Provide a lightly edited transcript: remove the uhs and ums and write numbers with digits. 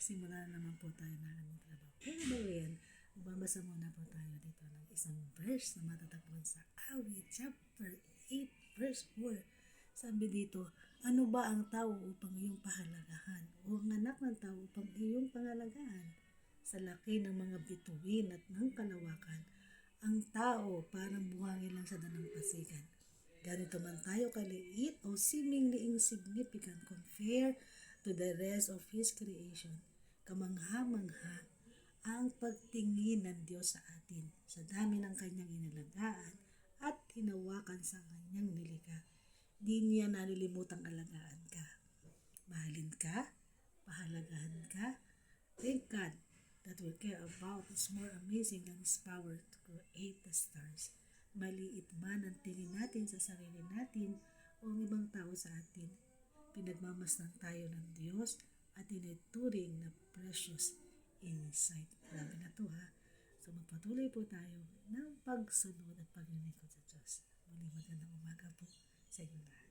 Simula na naman po tayo ng aming trabaho. Pero bago yan, magbabasa muna po tayo dito ng isang verse na matatagpuan sa Awit chapter 8 verse 4. Sabi dito, ano ba ang tao upang iyong pahalagahan? O ang anak ng tao upang iyong pangalagaan? Sa laki ng mga bituin at ng kalawakan, ang tao parang buhangin lang sa dalampasigan. Ganito man tayo kaliit o seemingly insignificant compared to the rest of His creation. Kamangha-mangha ang pagtingin ng Diyos sa atin sa dami ng kanyang inalagaan at hinawakan sa kanyang nilikha. Di niya nalilimutang alagaan ka. Mahalin ka, pahalagahan ka. Thank God that we care about is more amazing than His power to create the stars. Maliit man ang tingin natin sa sarili natin o ang ibang tao sa atin, pinagmamasdan tayo ng Diyos at itinuturing na precious in His sight. Grabe na to ha. So magpatuloy po tayo ng pagsunod at paglilingkod sa Diyos. Muli magandang umaga po sa inyo lahat.